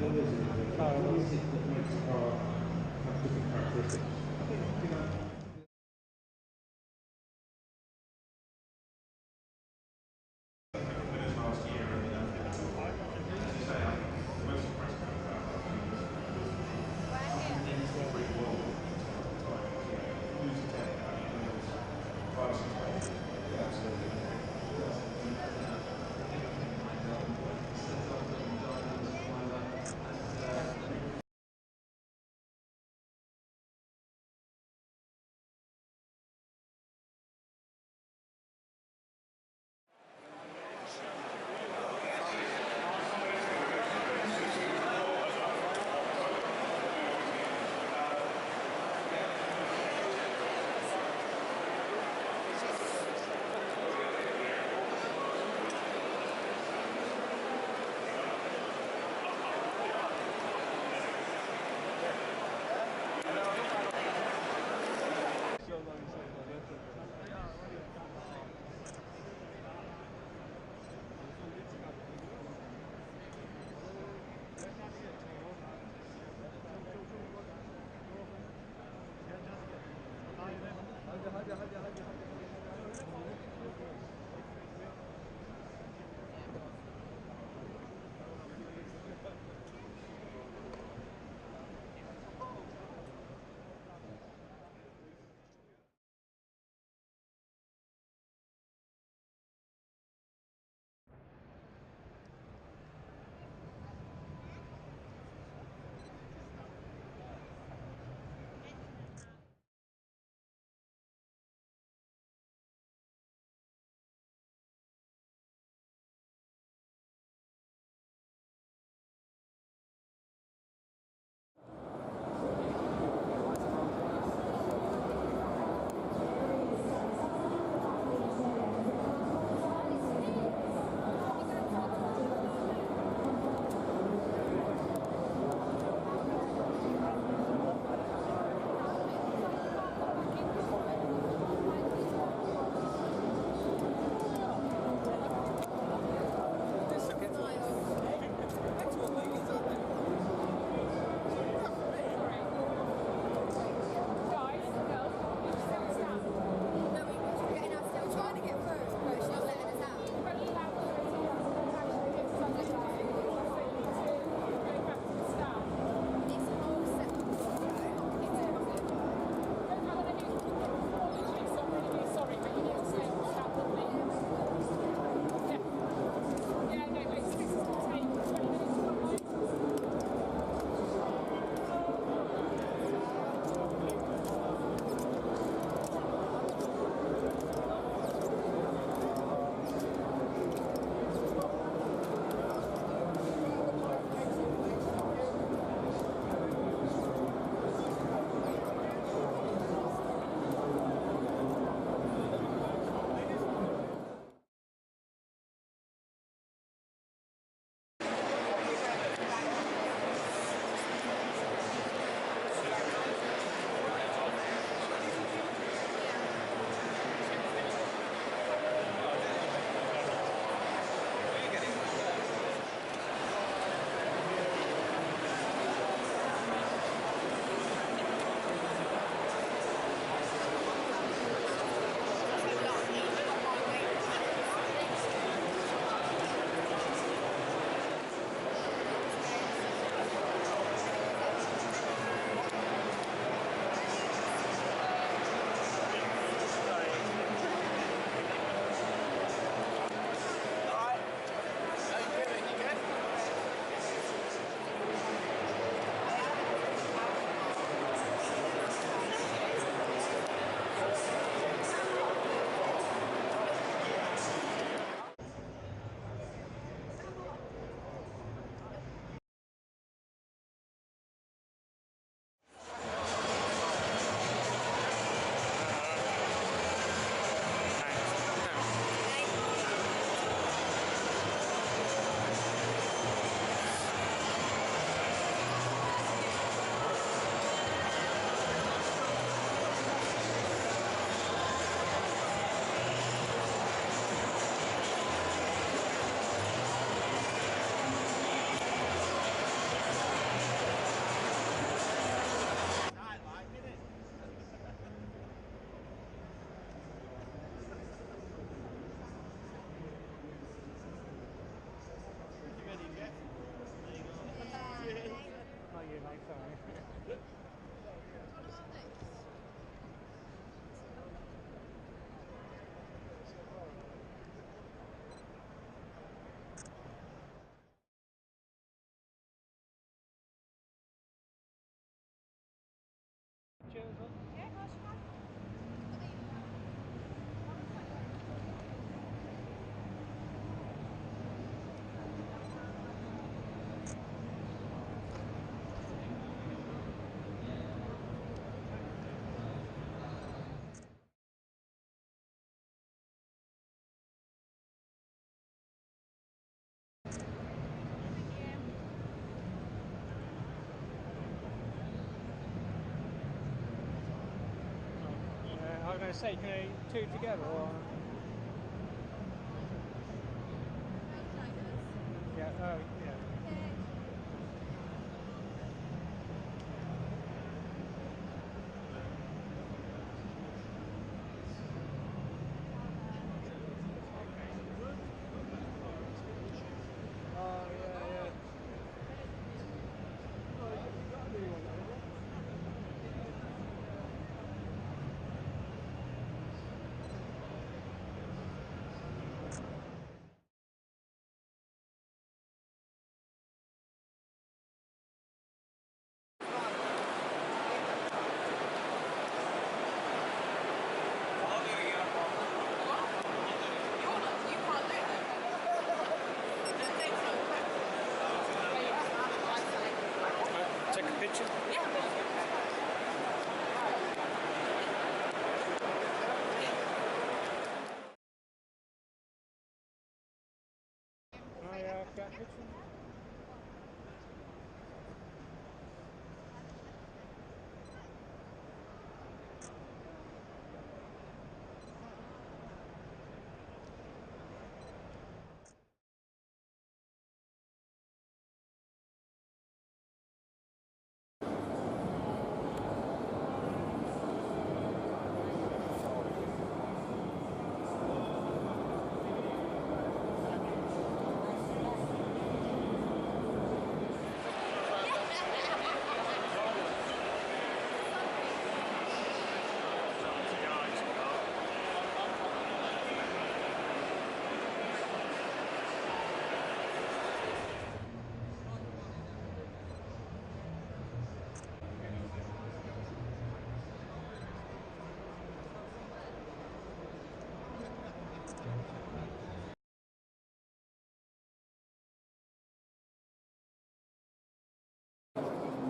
What is it that makes a car have different characteristics? going to say, can I eat two together or? Yeah, oh, yeah. Oh, yeah, yeah. Take a picture? Can I get a picture?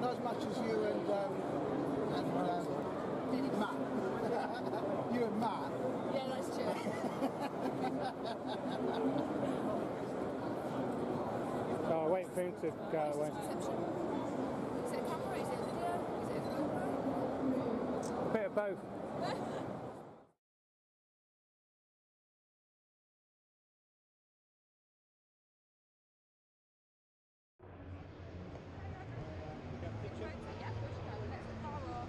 Not as much as you and Matt. You and Matt. Yeah, that's true. Oh, wait for him to go away. Is it a camera? Is it a video? Is it a GoPro? A bit of both. Got a picture? Yeah, of course you can. Next to the car or...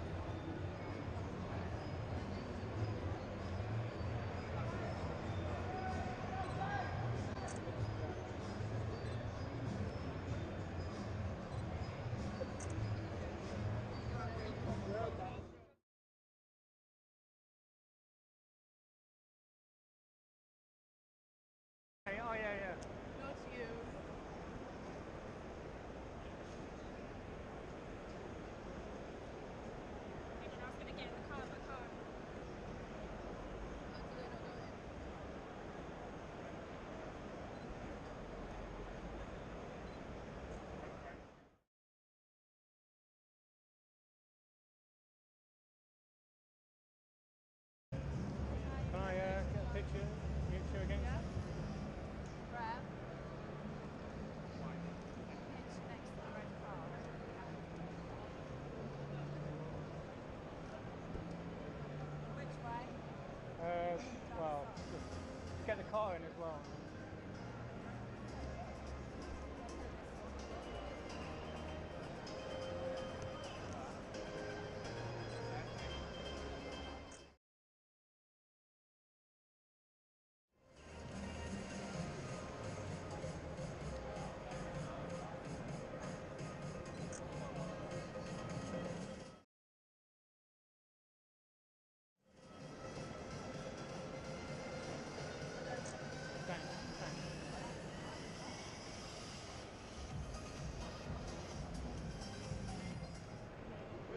Hey, oh, yeah, yeah. Not you. Okay, I was going to get in the car, but I can't. Not today, not going. Can I get a picture? You two again? Yeah? Where? It's next to the red car. Which way? Well, just get the car in as well. Thanks, thanks. We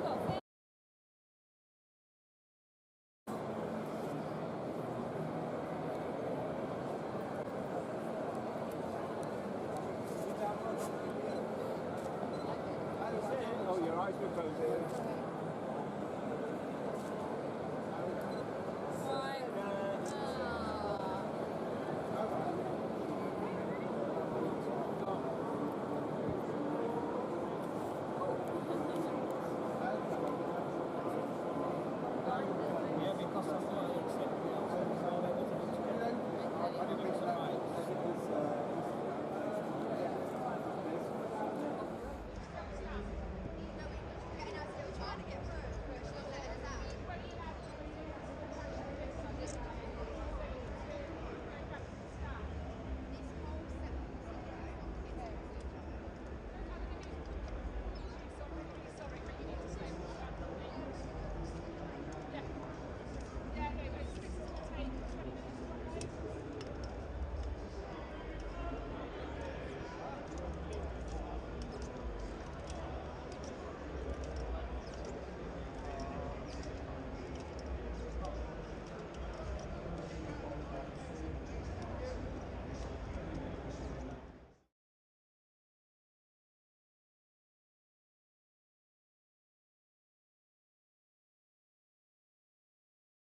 got Oh, your eyes were closed there.